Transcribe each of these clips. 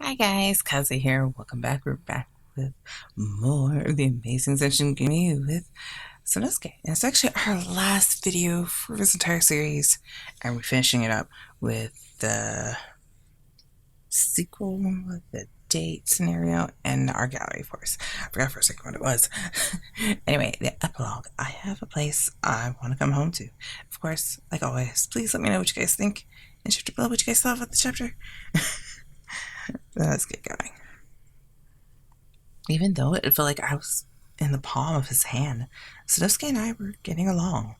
Hi guys, Kazi here. Welcome back. We're back with more of the amazing Shinsengumi with Sanosuke. And it's actually our last video for this entire series, and we're finishing it up with the sequel, the date scenario, and our gallery force. I forgot for a second what it was. Anyway, the epilogue. I have a place I want to come home to. Of course, like always, please let me know what you guys think. And chapter below what you guys thought about the chapter. Let's get going. Even though it felt like I was in the palm of his hand, Sanosuke and I were getting along.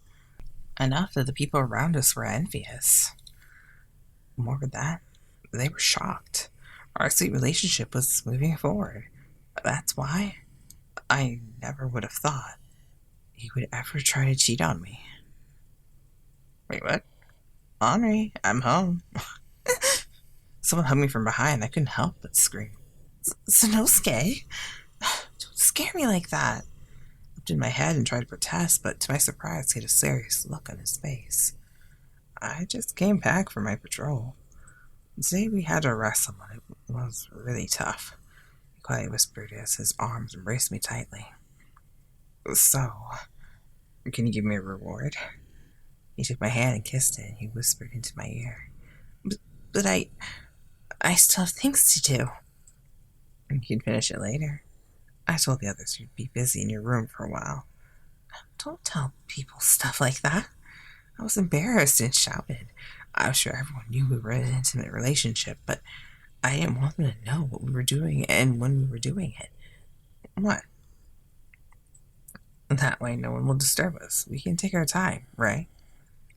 Enough that the people around us were envious. More than that, they were shocked. Our sweet relationship was moving forward. That's why I never would have thought he would ever try to cheat on me. Wait, what? Henri, I'm home. Someone hugged me from behind. I couldn't help but scream. Sanosuke? Don't scare me like that. I lifted my head and tried to protest, but to my surprise, he had a serious look on his face. I just came back from my patrol. Today we had to arrest someone. It was really tough, he quietly whispered as his arms embraced me tightly. So, can you give me a reward? He took my hand and kissed it, and he whispered into my ear. But I still have things to do. You can finish it later. I told the others you'd be busy in your room for a while. Don't tell people stuff like that. I was embarrassed and shouted. I was sure everyone knew we were in an intimate relationship, but I didn't want them to know what we were doing and when we were doing it. What? That way no one will disturb us. We can take our time, right?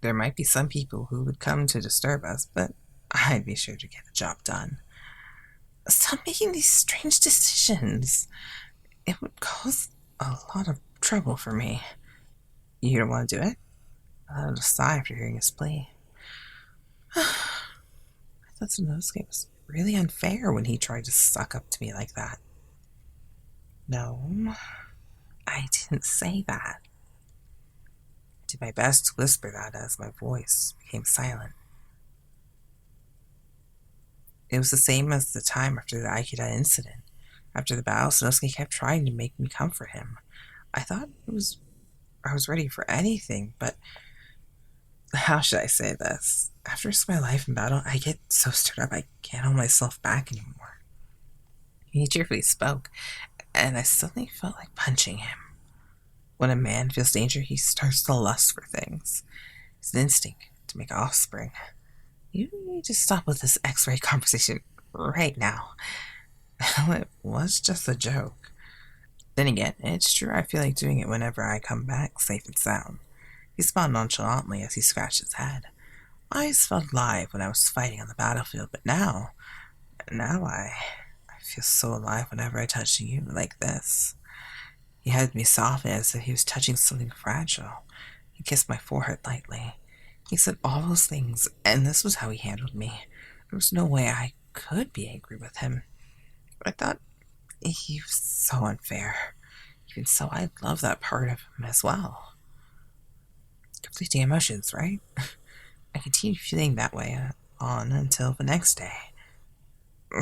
There might be some people who would come to disturb us, but I'd be sure to get the job done. Stop making these strange decisions. It would cause a lot of trouble for me. You don't want to do it? I let a sigh after hearing his plea. I thought Sanosuke was really unfair when he tried to suck up to me like that. No, I didn't say that. I did my best to whisper that as my voice became silent. It was the same as the time after the Okita incident. After the battle, Sanosuke kept trying to make me comfort him. I thought I was ready for anything, but how should I say this? After my life in battle, I get so stirred up I can't hold myself back anymore. He cheerfully spoke, and I suddenly felt like punching him. When a man feels danger, he starts to lust for things. It's an instinct to make offspring. You need to stop with this X-ray conversation right now. It was just a joke. Then again, it's true I feel like doing it whenever I come back safe and sound. He smiled nonchalantly as he scratched his head. I always felt alive when I was fighting on the battlefield, but now I feel so alive whenever I touch you like this. He hugged me softly as if he was touching something fragile. He kissed my forehead lightly. He said all those things, and this was how he handled me. There was no way I could be angry with him. I thought he was so unfair. Even so, I love that part of him as well. Conflicting emotions, right? I continued feeling that way on until the next day.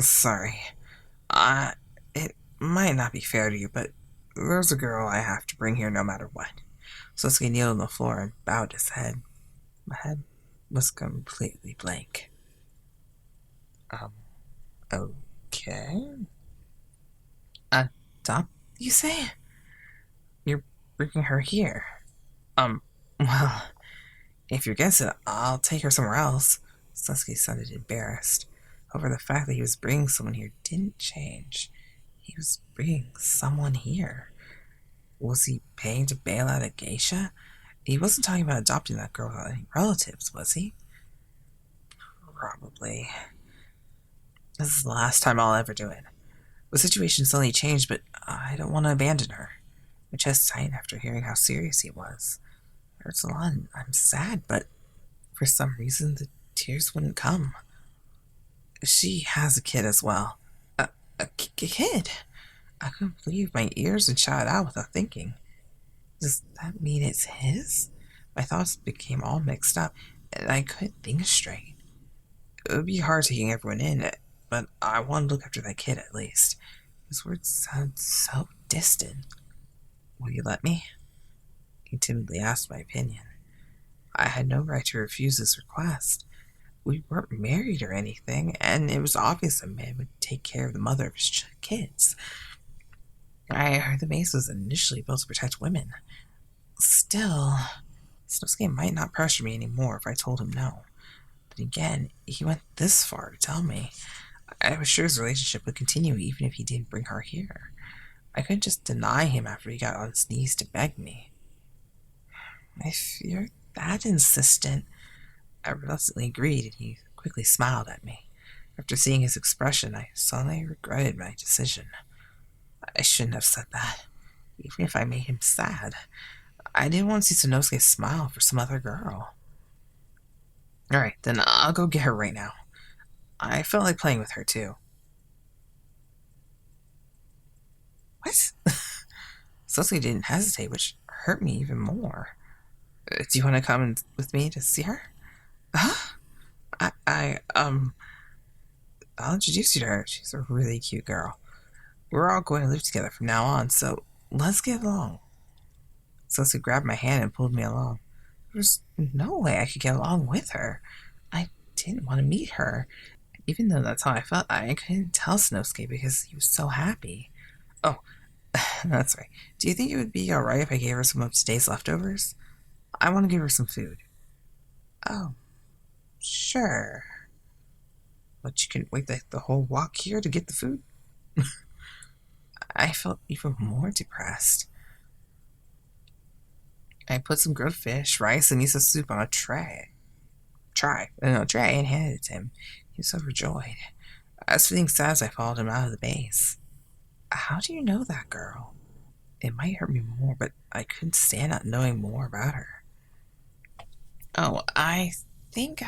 Sorry. It might not be fair to you, but there's a girl I have to bring here no matter what. Sanosuke kneeled on the floor and bowed his head. My head was completely blank. Okay. Adopt, you say? You're bringing her here. Well, if you're against it, I'll take her somewhere else. Sanosuke sounded embarrassed. However, the fact that he was bringing someone here didn't change. He was bringing someone here. Was he paying to bail out a geisha? He wasn't talking about adopting that girl without any relatives, was he? Probably. This is the last time I'll ever do it. The situation suddenly changed, but I don't want to abandon her. My chest tightened after hearing how serious he was. It hurts a lot, and I'm sad, but for some reason the tears wouldn't come. She has a kid as well. A kid? I couldn't believe my ears and shot out without thinking. Does that mean it's his? My thoughts became all mixed up, and I couldn't think straight. It would be hard taking everyone in. but I want to look after that kid at least. His words sound so distant. Will you let me? He timidly asked my opinion. I had no right to refuse his request. We weren't married or anything, and it was obvious a man would take care of the mother of his kids. I heard the base was initially built to protect women. Still, Sanosuke might not pressure me anymore if I told him no. But again, he went this far to tell me. I was sure his relationship would continue even if he didn't bring her here. I couldn't just deny him after he got on his knees to beg me. If you're that insistent, I reluctantly agreed, and he quickly smiled at me. After seeing his expression, I suddenly regretted my decision. I shouldn't have said that, even if I made him sad. I didn't want to see Sanosuke smile for some other girl. Alright, then I'll go get her right now. I felt like playing with her, too. What? Sanosuke didn't hesitate, which hurt me even more. Do you want to come with me to see her? Huh? I'll introduce you to her. She's a really cute girl. We're all going to live together from now on, so let's get along. Sanosuke grabbed my hand and pulled me along. There was no way I could get along with her. I didn't want to meet her. Even though that's how I felt, I couldn't tell Sanosuke because he was so happy. Oh, that's right. Do you think it would be alright if I gave her some of today's leftovers? I want to give her some food. Oh, sure. But you can wait the whole walk here to get the food? I felt even more depressed. I put some grilled fish, rice, and miso soup on a tray and handed it to him. He was overjoyed. I was feeling sad as I followed him out of the base. How do you know that girl? It might hurt me more, but I couldn't stand not knowing more about her. Oh, I think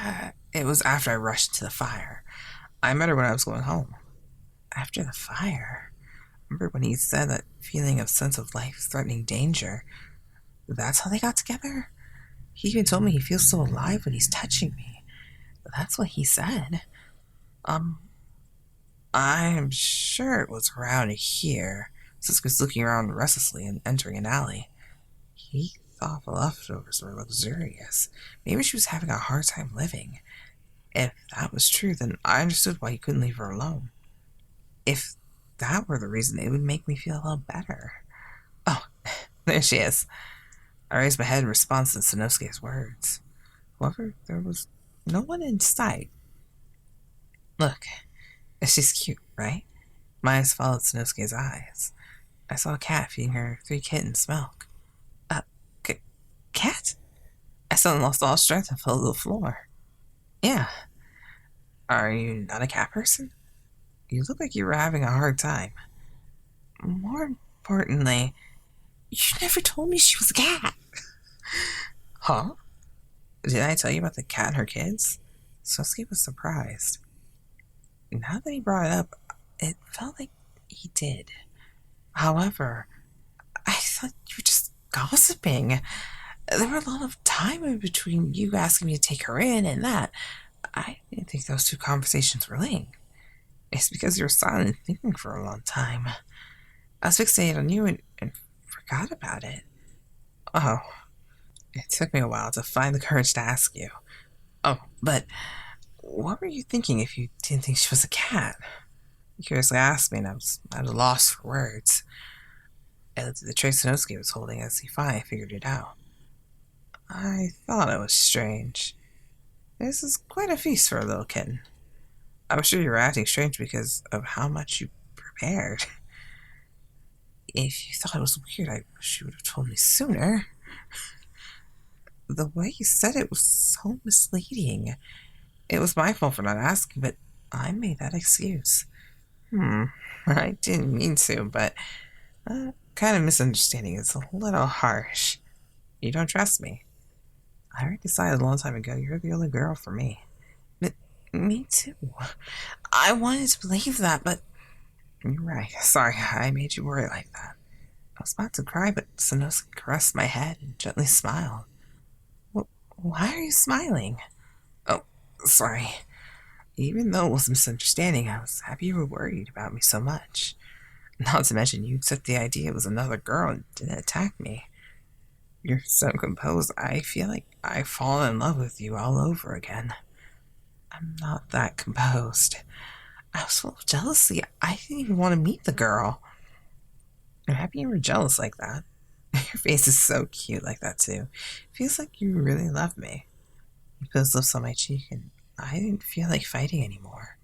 it was after I rushed to the fire. I met her when I was going home. After the fire? Remember when he said that feeling of sense of life-threatening danger? That's how they got together? He even told me he feels so alive when he's touching me. That's what he said. I'm sure it was around here. Sasuke was looking around restlessly and entering an alley. He thought the leftovers were luxurious. Maybe she was having a hard time living. If that was true, then I understood why he couldn't leave her alone. If that were the reason, it would make me feel a little better. Oh, there she is. I raised my head in response to Sanosuke's words. However, there was no one in sight. Look, she's cute, right? My eyes followed Sanosuke's eyes. I saw a cat feeding her 3 kittens milk. Cat? I suddenly lost all strength and fell to the floor. Yeah. Are you not a cat person? You look like you were having a hard time. More importantly, you never told me she was a cat. Huh? Did I tell you about the cat and her kids? Sanosuke was surprised. Now that he brought it up, it felt like he did. However, I thought you were just gossiping. There were a lot of time in between you asking me to take her in and that. I didn't think those 2 conversations were linked. It's because you were silent thinking for a long time. I was fixated on you and forgot about it. Oh, it took me a while to find the courage to ask you. Oh, but what were you thinking if you didn't think she was a cat? You curiously asked me, and I was at a loss for words. I looked at the tray Sanosuke was holding as he finally figured it out. I thought it was strange. This is quite a feast for a little kitten. I was sure you were acting strange because of how much you prepared. If you thought it was weird, I wish you would have told me sooner. The way you said it was so misleading. It was my fault for not asking, but I made that excuse. I didn't mean to, but kind of misunderstanding is a little harsh. You don't trust me. I already decided a long time ago you're the only girl for me. Me too. I wanted to believe that, but you're right. Sorry, I made you worry like that. I was about to cry, but Sanosuke caressed my head and gently smiled. Why are you smiling? Oh, sorry. Even though it was a misunderstanding, I was happy you were worried about me so much. Not to mention, you accept the idea it was another girl and didn't attack me. You're so composed, I feel like I've fallen in love with you all over again. I'm not that composed. I was full of jealousy. I didn't even want to meet the girl. I'm happy you were jealous like that. Your face is so cute like that, too. It feels like you really love me. You put his lips on my cheek, and I didn't feel like fighting anymore.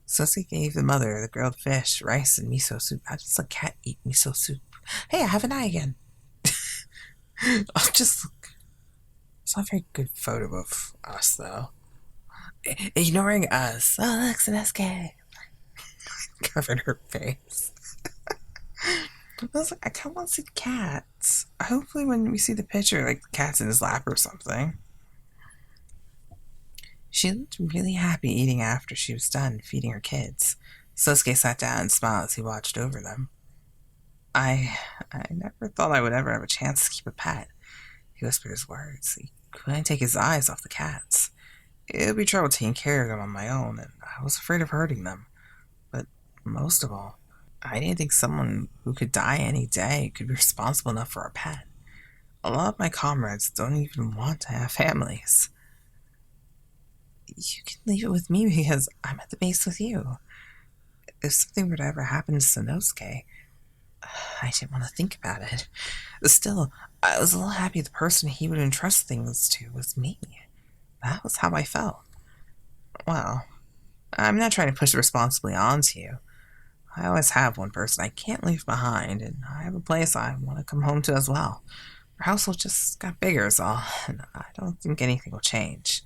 Sosuke gave the mother the grilled fish, rice, and miso soup. How does a cat eat miso soup? Hey, I have an eye again. I'll just look. It's not a very good photo of us, though. Ignoring us. Oh, look, Sanosuke. Covered her face. I was like, I kind of want to see the cats. Hopefully when we see the picture, like, the cat's in his lap or something. She looked really happy eating after she was done feeding her kids. Sosuke sat down and smiled as he watched over them. I never thought I would ever have a chance to keep a pet. He whispered his words. He couldn't take his eyes off the cats. It would be trouble taking care of them on my own, and I was afraid of hurting them. But most of all, I didn't think someone who could die any day could be responsible enough for a pet. A lot of my comrades don't even want to have families. You can leave it with me because I'm at the base with you. If something were to ever happen to Sanosuke, I didn't want to think about it. Still, I was a little happy the person he would entrust things to was me. That was how I felt. Well, I'm not trying to push the responsibility onto you. I always have one person I can't leave behind, and I have a place I want to come home to as well. Our household just got bigger is all, and I don't think anything will change.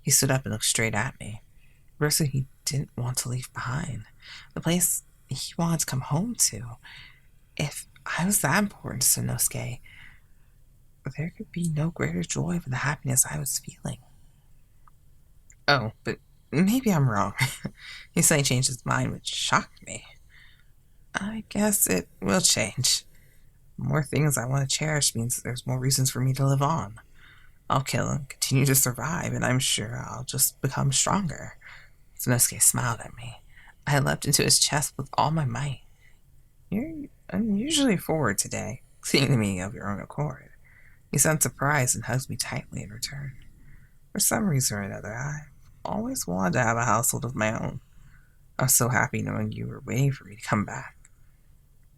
He stood up and looked straight at me. The person he didn't want to leave behind. The place he wanted to come home to. If I was that important to Sanosuke, there could be no greater joy than the happiness I was feeling. Oh, but maybe I'm wrong. He suddenly changed his mind, which shocked me. I guess it will change. More things I want to cherish means there's more reasons for me to live on. I'll kill and continue to survive, and I'm sure I'll just become stronger. Sanosuke smiled at me. I leapt into his chest with all my might. You're unusually forward today, seeing to me of your own accord. He sounded surprised and hugged me tightly in return. For some reason or another, I've always wanted to have a household of my own. I was so happy knowing you were waiting for me to come back.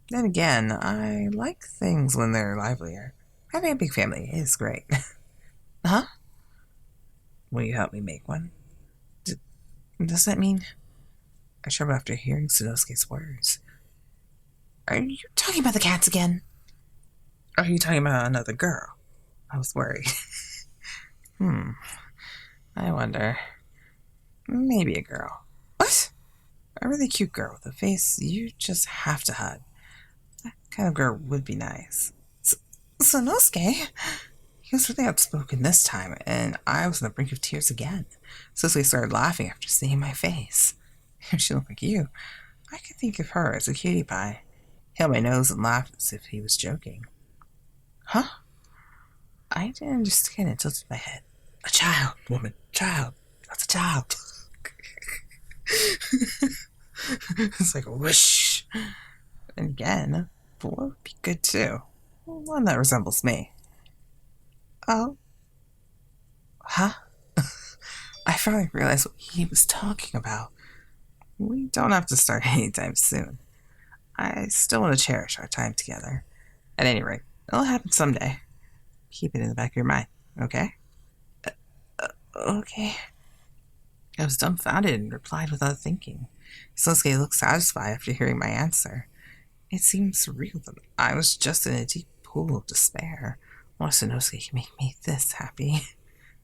Then again, I like things when they're livelier. Having a big family is great. Huh? Will you help me make one? Does that mean... I trembled after hearing Sanosuke's words. Are you talking about the cats again? Are you talking about another girl? I was worried. I wonder. Maybe a girl. What? A really cute girl with a face you just have to hug. That kind of girl would be nice. Sanosuke? He was really outspoken this time, and I was on the brink of tears again. Sosuke started laughing after seeing my face. If she looked like you, I could think of her as a cutie pie. He held my nose and laughed as if he was joking. Huh? I didn't understand it, tilted my head. A child, woman, child. That's a child. It's like a whoosh. And again, a boy would be good too. One that resembles me. Oh. Huh? I finally realized what he was talking about. We don't have to start anytime soon. I still want to cherish our time together. At any rate, it'll happen someday. Keep it in the back of your mind, okay? Okay. I was dumbfounded and replied without thinking. Sanosuke looked satisfied after hearing my answer. It seemed surreal that I was just in a deep pool of despair. What if Sanosuke can make me this happy?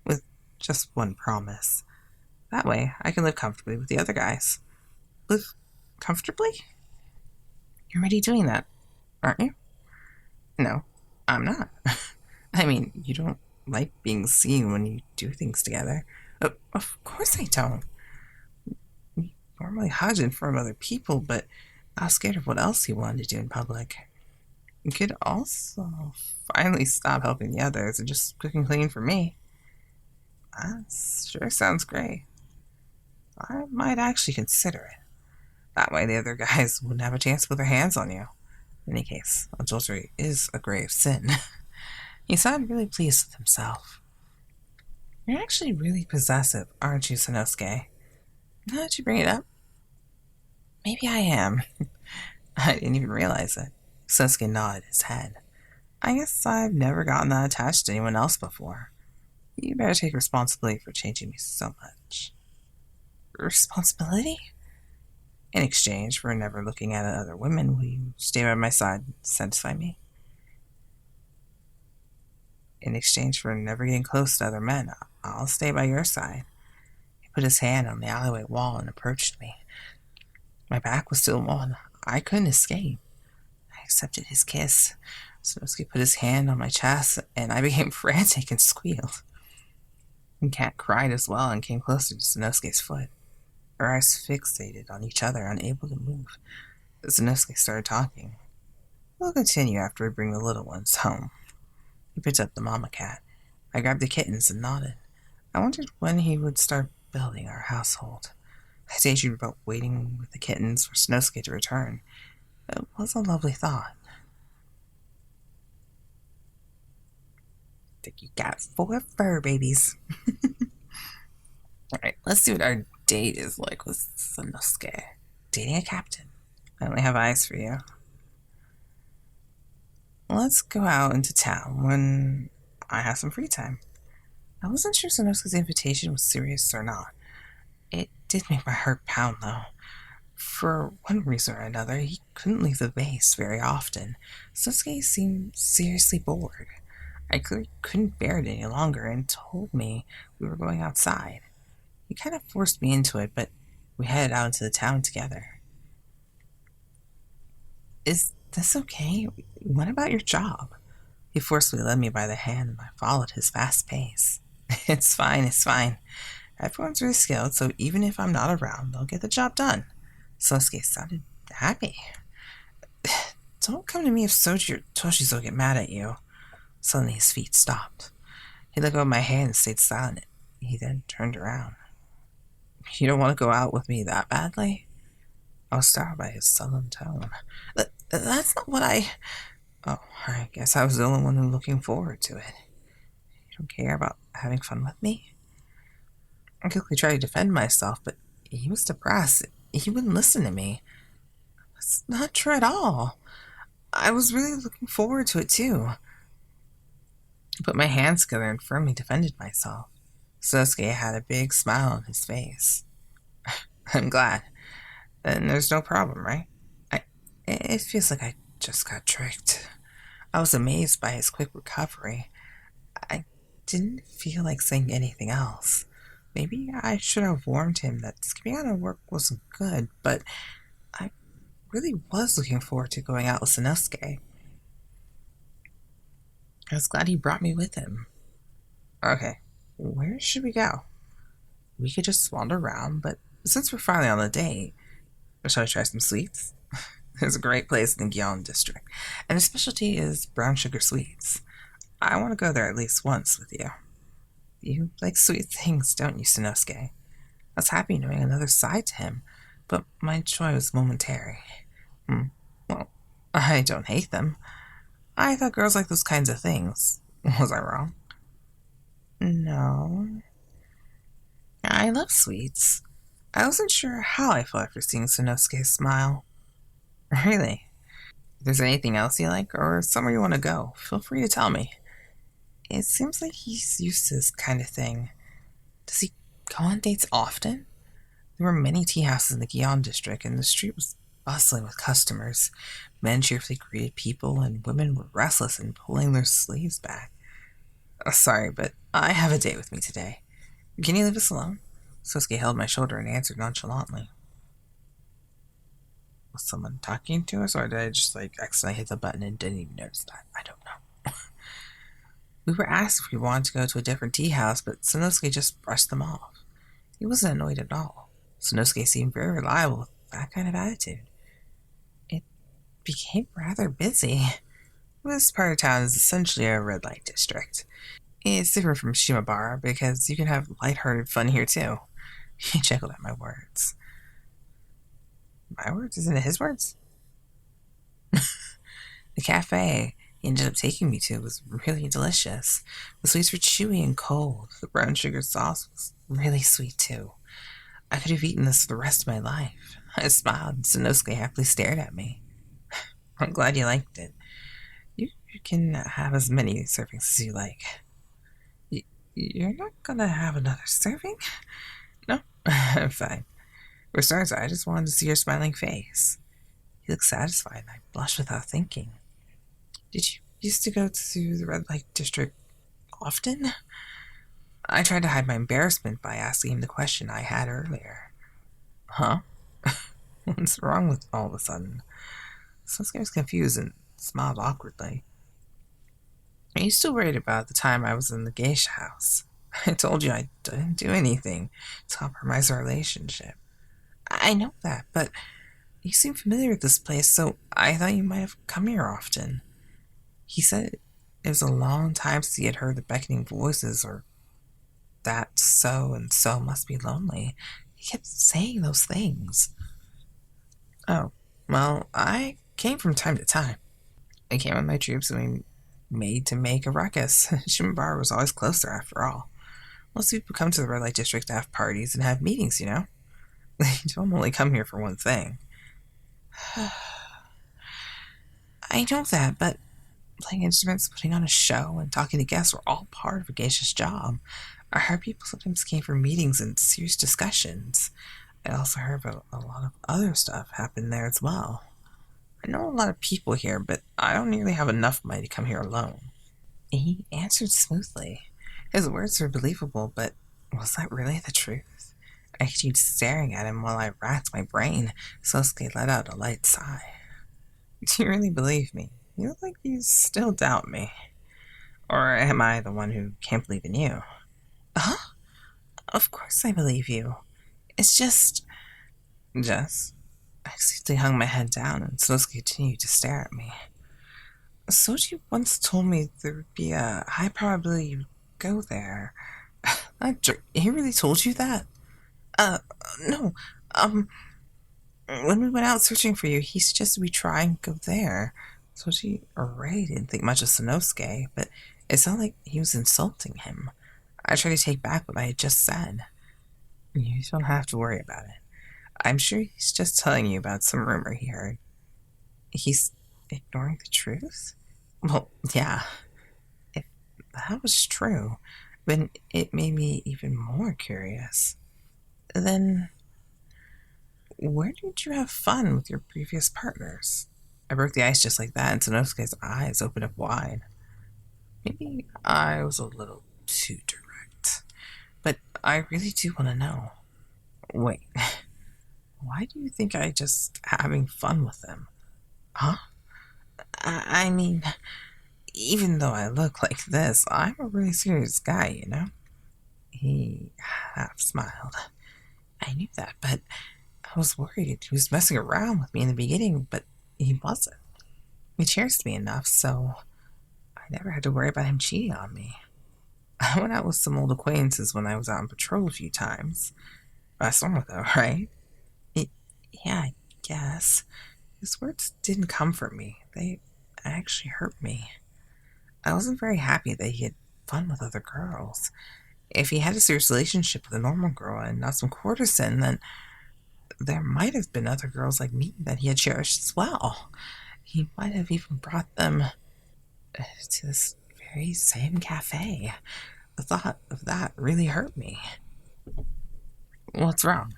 With just one promise. That way, I can live comfortably with the other guys. Live comfortably? You're already doing that, aren't you? No, I'm not. I mean, you don't like being seen when you do things together. Of course I don't. We normally hide in front of other people, but I was scared of what else he wanted to do in public. You could also finally stop helping the others and just cook and clean for me. That sure sounds great. I might actually consider it. That way the other guys wouldn't have a chance to put their hands on you. In any case, adultery is a grave sin. He sounded really pleased with himself. You're actually really possessive, aren't you, Sanosuke? Now that you bring it up, maybe I am. I didn't even realize it. Sanosuke nodded his head. I guess I've never gotten that attached to anyone else before. You better take responsibility for changing me so much. Responsibility? In exchange for never looking at other women, will you stay by my side and satisfy me? In exchange for never getting close to other men, I'll stay by your side. He put his hand on the alleyway wall and approached me. My back was to the wall, and I couldn't escape. I accepted his kiss. Sanosuke put his hand on my chest, and I became frantic and squealed. The cat cried as well and came closer to Sanosuke's foot. Our eyes fixated on each other, unable to move. Sanosuke started talking. We'll continue after we bring the little ones home. He picked up the mama cat. I grabbed the kittens and nodded. I wondered when he would start building our household. I daydreamed about waiting with the kittens for Sanosuke to return. It was a lovely thought. I think you got 4 fur babies. Alright, let's see what our date is like with Sanosuke. Dating a captain. I only have eyes for you. Let's go out into town when I have some free time. I wasn't sure Sanosuke's invitation was serious or not. It did make my heart pound, though. For one reason or another, he couldn't leave the base very often. Sanosuke seemed seriously bored. I couldn't bear it any longer and told me we were going outside. He kind of forced me into it, but we headed out into the town together. Is this okay? What about your job? He forcefully led me by the hand, and I followed his fast pace. It's fine, it's fine. Everyone's really skilled, so even if I'm not around, they'll get the job done. Sanosuke sounded happy. Don't come to me if Soji or Toshizo get mad at you. Suddenly his feet stopped. He let go of my hand and stayed silent. He then turned around. You don't want to go out with me that badly? I was startled by his sullen tone. That's not what I... Oh, I guess I was the only one looking forward to it. You don't care about having fun with me? I quickly tried to defend myself, but he was depressed. He wouldn't listen to me. It's not true at all. I was really looking forward to it, too. I put my hands together and firmly defended myself. Sanosuke had a big smile on his face. I'm glad. Then there's no problem, right? It feels like I just got tricked. I was amazed by his quick recovery. I didn't feel like saying anything else. Maybe I should have warned him that skipping out on work wasn't good, but I really was looking forward to going out with Sanosuke. I was glad he brought me with him. Okay, where should we go? We could just wander around, but since we're finally on the date, shall we try some sweets? There's a great place in the Gion district, and the specialty is brown sugar sweets. I want to go there at least once with you. You like sweet things, don't you, Sanosuke? I was happy knowing another side to him, but my joy was momentary. Well, I don't hate them. I thought girls like those kinds of things. Was I wrong? No. I love sweets. I wasn't sure how I felt after seeing Sanosuke smile. Really? If there's anything else you like, or somewhere you want to go, feel free to tell me. It seems like he's used to this kind of thing. Does he go on dates often? There were many tea houses in the Gion district, and the street was bustling with customers. Men cheerfully greeted people, and women were restless and pulling their sleeves back. Sorry, but I have a date with me today. Can you leave us alone? Sosuke held my shoulder and answered nonchalantly. Was someone talking to us, or did I just accidentally hit the button and didn't even notice that? I don't know. We were asked if we wanted to go to a different tea house, but Sanosuke just brushed them off. He wasn't annoyed at all. Sanosuke seemed very reliable with that kind of attitude. It became rather busy. This part of town is essentially a red light district. It's different from Shimabara because you can have lighthearted fun here too. He chuckled at my words. My words? Isn't it his words? The cafe he ended up taking me to was really delicious. The sweets were chewy and cold. The brown sugar sauce was really sweet too. I could have eaten this for the rest of my life. I smiled, and Sanosuke happily stared at me. I'm glad you liked it. You can have as many servings as you like. You're not gonna have another serving? No, I'm fine. For starters, I just wanted to see your smiling face. He looked satisfied, and I blushed without thinking. Did you used to go to the red light district often? I tried to hide my embarrassment by asking him the question I had earlier. Huh? What's wrong with all of a sudden? Sasuke was confused and smiled awkwardly. Are you still worried about the time I was in the geisha house? I told you I didn't do anything to compromise our relationship. I know that, but you seem familiar with this place, so I thought you might have come here often. He said it was a long time since he had heard the beckoning voices, or that so and so must be lonely. He kept saying those things. Oh, well, I came from time to time. I came with my troops and we made to make a ruckus. Shinpachi was always closer, after all. Most people come to the red light district to have parties and have meetings, you know? They don't only come here for one thing. I know that, but playing instruments, putting on a show, and talking to guests were all part of a geisha's job. I heard people sometimes came for meetings and serious discussions. I also heard about a lot of other stuff happened there as well. I know a lot of people here, but I don't nearly have enough money to come here alone. He answered smoothly. His words were believable, but was that really the truth? I continued staring at him while I racked my brain. Sosuke let out a light sigh. Do you really believe me? You look like you still doubt me. Or am I the one who can't believe in you? Huh? Of course I believe you. It's just... Just? I simply hung my head down and Sosuke continued to stare at me. Soji once told me there would be a high probability you'd go there. He really told you that? No. When we went out searching for you, he suggested we try and go there. Soji already didn't think much of Sanosuke, but it sounded like he was insulting him. I tried to take back what I had just said. You don't have to worry about it. I'm sure he's just telling you about some rumor he heard. He's ignoring the truth? Well, yeah. If that was true, then it made me even more curious. Then, where did you have fun with your previous partners? I broke the ice just like that, and Sanosuke's eyes opened up wide. Maybe I was a little too direct, but I really do want to know. Wait, why do you think I just having fun with them? Huh? I mean, even though I look like this, I'm a really serious guy, you know? He half smiled. I knew that, but I was worried he was messing around with me in the beginning, but he wasn't. He cherished me enough, so I never had to worry about him cheating on me. I went out with some old acquaintances when I was out on patrol a few times. Last summer, though, right? It, yeah, I guess. His words didn't comfort me. They actually hurt me. I wasn't very happy that he had fun with other girls. If he had a serious relationship with a normal girl and not some courtesan, then there might have been other girls like me that he had cherished as well. He might have even brought them to this very same cafe. The thought of that really hurt me. What's wrong?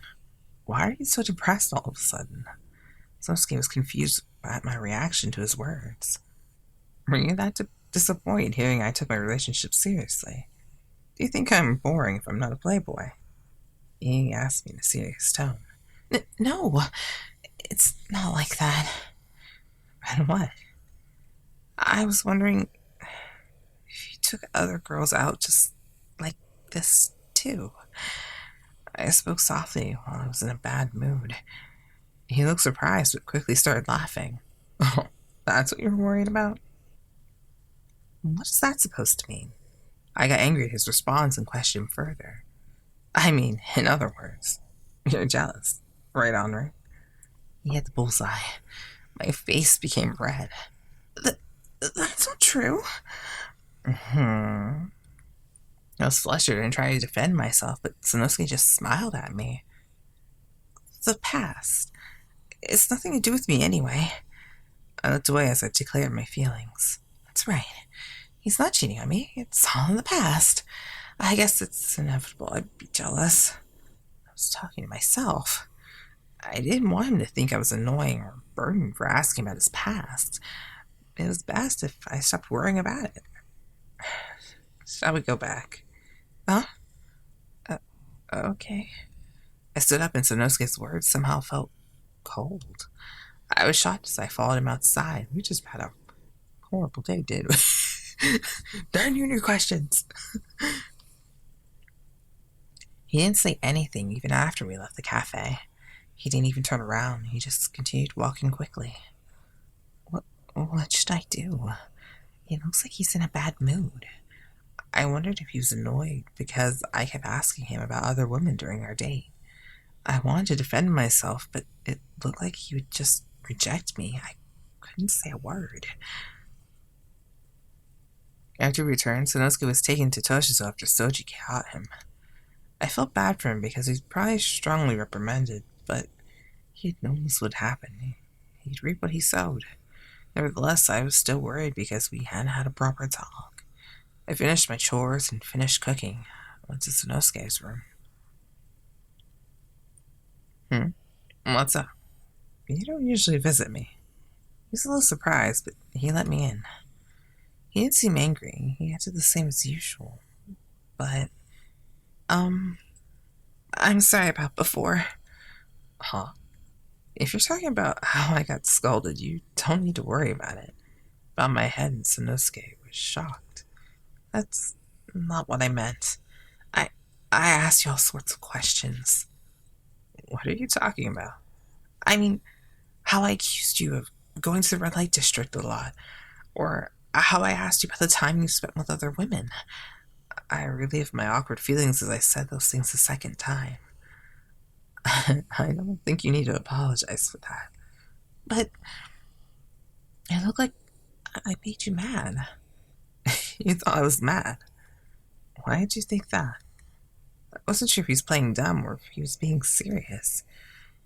Why are you so depressed all of a sudden? Sanosuke was confused at my reaction to his words. Were you that disappointed hearing I took my relationship seriously? Do you think I'm boring if I'm not a playboy? He asked me in a serious tone. No, it's not like that. And what? I was wondering if you took other girls out just like this, too. I spoke softly while I was in a bad mood. He looked surprised but quickly started laughing. Oh, that's what you're worried about? What is that supposed to mean? I got angry at his response and questioned further. I mean, in other words, you're jealous. Right on, right? He hit the bullseye. My face became red. Th- that's not true. Hmm. I was flustered and tried to defend myself, but Sanosuke just smiled at me. The past. It's nothing to do with me anyway. I looked away as I declared my feelings. That's right. He's not cheating on me. It's all in the past. I guess it's inevitable I'd be jealous. I was talking to myself. I didn't want him to think I was annoying or burdened for asking about his past. It was best if I stopped worrying about it. Shall we go back? Huh? Uh, okay. I stood up and Sanosuke's words somehow felt cold. I was shocked as I followed him outside. We just had a horrible day, did we? Darn you and your questions. He didn't say anything even after we left the cafe. He didn't even turn around. He just continued walking quickly. What should I do? It looks like he's in a bad mood. I wondered if he was annoyed because I kept asking him about other women during our date. I wanted to defend myself, but it looked like he would just reject me. I couldn't say a word. After we returned, Sanosuke was taken to Toshizo after Soji caught him. I felt bad for him because he's probably strongly reprimanded, but he had known this would happen. He'd reap what he sowed. Nevertheless, I was still worried because we hadn't had a proper talk. I finished my chores and finished cooking. I went to Sanosuke's room. What's up? You don't usually visit me. He was a little surprised, but he let me in. He didn't seem angry. He acted the same as usual. But, I'm sorry about before. Huh? If you're talking about how I got scolded, you don't need to worry about it. Bowed my head and Sanosuke was shocked. That's not what I meant. I I asked you all sorts of questions. What are you talking about? I mean, how I accused you of going to the red light district a lot, or how I asked you about the time you spent with other women. I relieved my awkward feelings as I said those things the second time. I don't think you need to apologize for that. But it looked like I made you mad. You thought I was mad. Why did you think that? I wasn't sure if he was playing dumb or if he was being serious.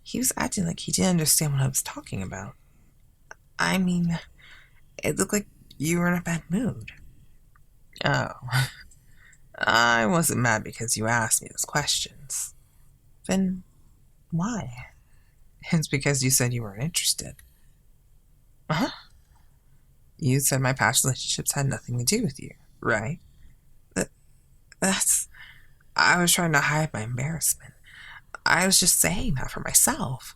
He was acting like he didn't understand what I was talking about. I mean, it looked like you were in a bad mood. Oh, I wasn't mad because you asked me those questions. Then why? It's because you said you weren't interested. Huh? You said my past relationships had nothing to do with you, right? That, that's... I was trying to hide my embarrassment. I was just saying that for myself.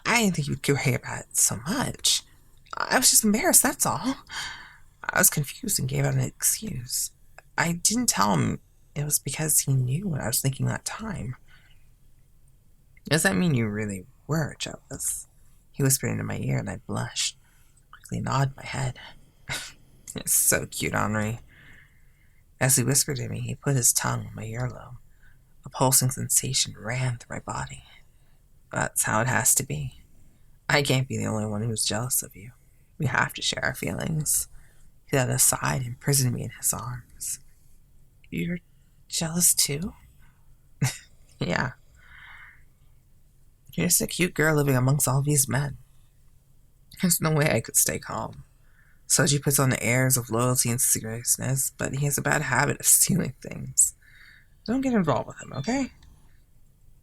I didn't think you'd care about it so much. I was just embarrassed, that's all. I was confused and gave out an excuse. I didn't tell him it was because he knew what I was thinking that time. Does that mean you really were jealous? He whispered into my ear and I blushed. Quickly nodded my head. It's so cute, Henri. As he whispered to me, he put his tongue on my earlobe. A pulsing sensation ran through my body. That's how it has to be. I can't be the only one who's jealous of you. We have to share our feelings. He led us aside and imprisoned me in his arms. You're jealous too? Yeah. You're just a cute girl living amongst all these men. There's no way I could stay calm. Soji puts on the airs of loyalty and seriousness, but he has a bad habit of stealing things. Don't get involved with him, okay?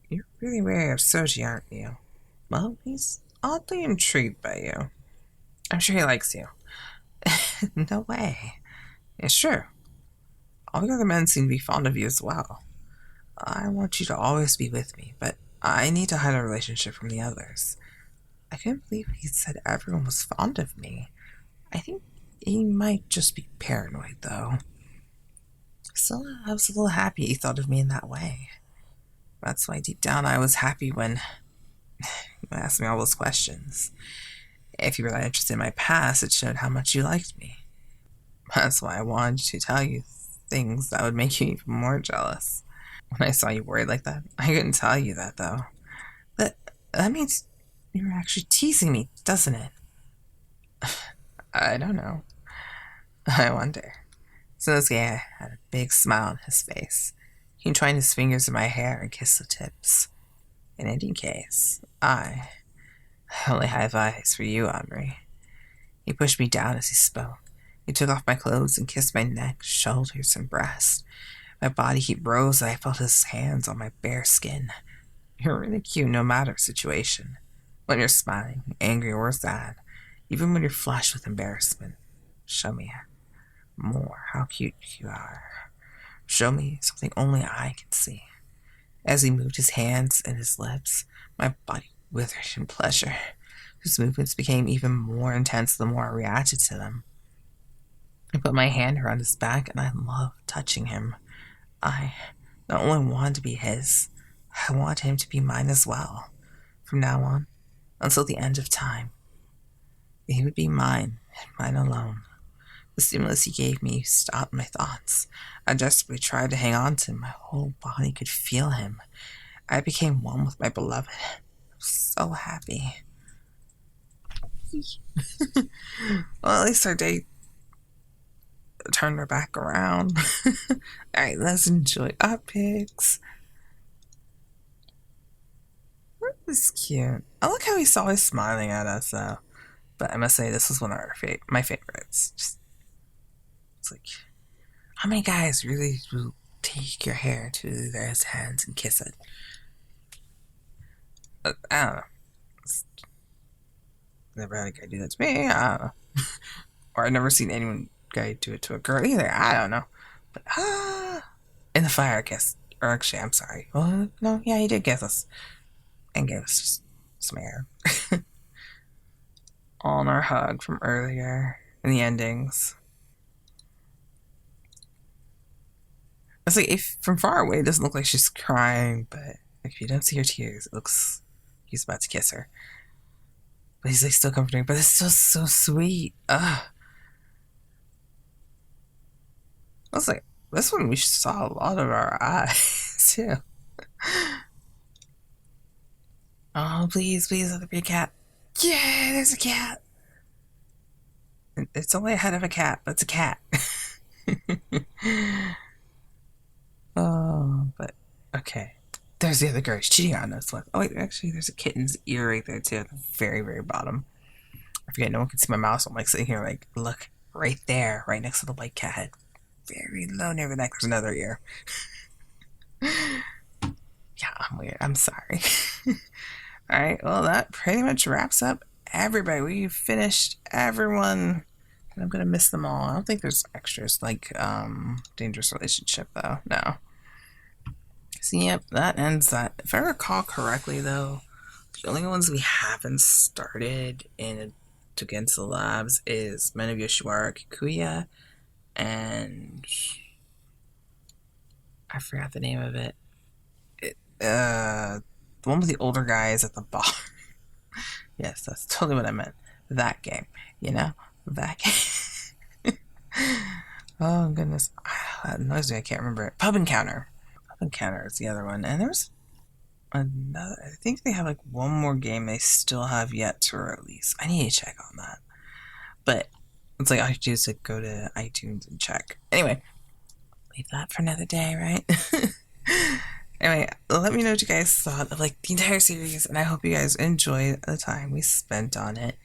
You're really wary of Soji, aren't you? Well, he's oddly intrigued by you. I'm sure he likes you. No way. It's true. All the other men seem to be fond of you as well. I want you to always be with me, but I need to hide our relationship from the others. I couldn't believe he said everyone was fond of me. I think he might just be paranoid, though. Still, I was a little happy he thought of me in that way. That's why deep down I was happy when you asked me all those questions. If you were that interested in my past, it showed how much you liked me. That's why I wanted to tell you things that would make you even more jealous. when I saw you worried like that. I couldn't tell you that, though. But that means you're actually teasing me, doesn't it? I don't know. I wonder. Sanosuke had a big smile on his face. He entwined his fingers in my hair and kissed the tips. In any case, I only have eyes for you, Henri. He pushed me down as he spoke. He took off my clothes and kissed my neck, shoulders, and breast. My body heat rose as I felt his hands on my bare skin. You're really cute no matter situation. When you're smiling, angry, or sad, even when you're flushed with embarrassment. Show me more how cute you are. Show me something only I can see. As he moved his hands and his lips, my body withered in pleasure. His movements became even more intense the more I reacted to them. I put my hand around his back and I loved touching him. I not only wanted to be his, I wanted him to be mine as well. From now on, until the end of time, he would be mine and mine alone. The stimulus he gave me stopped my thoughts. I desperately tried to hang on to him. My whole body could feel him. I became one with my beloved. I was so happy. Well, at least our date turned her back around. Alright, let's enjoy our pics. This is cute. I like how he's always smiling at us, though. But I must say, this was one of my favorites. Just, it's like, how many guys really will take your hair to their hands and kiss it? I don't know. Never had a guy do that to me. I don't know. Or I've never seen anyone guy do it to a girl either. I don't know. But in the fire kiss. Or actually, I'm sorry. Well, no, yeah, he did kiss us. And gave us just some air. On our hug from earlier in the endings. It's like, if from far away it doesn't look like she's crying, but like, if you don't see her tears, it looks like he's about to kiss her. But he's like still comforting, but it's still so sweet. I was like, this one we saw a lot of our eyes too. Oh, please, please let there be a cat. Yeah, there's a cat. It's only a head of a cat, but it's a cat. Oh, but okay. There's the other girl. She's cheating on us. Oh, wait, actually, there's a kitten's ear right there, too, at the very, very bottom. I forget, no one can see my mouse. I'm like sitting here, like, look, right there, right next to the white cat head. Very low near the neck. There's another ear. Yeah, I'm weird. I'm sorry. Alright, well, that pretty much wraps up everybody. We've finished everyone. And I'm gonna miss them all. I don't think there's extras like Dangerous Relationship, though. No. So, yep, that ends that. If I recall correctly, though, the only ones we haven't started in Against the Labs is Men of Yoshiwara Kikuya, and I forgot the name of it. The one with the older guys at the bar. Yes, that's totally what I meant. That game, you know? That game. Oh, goodness. That noise, I can't remember it. Pub Encounter. Pub Encounter is the other one. And there's another. I think they have like one more game they still have yet to release. I need to check on that. But it's like I just to go to iTunes and check. Anyway, leave that for another day, right? Anyway, let me know what you guys thought of like the entire series, and I hope you guys enjoyed the time we spent on it.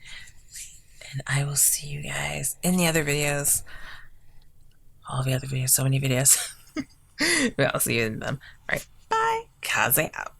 And I will see you guys in the other videos. All the other videos, so many videos. But I'll see you in them. Alright, bye. Kaze out.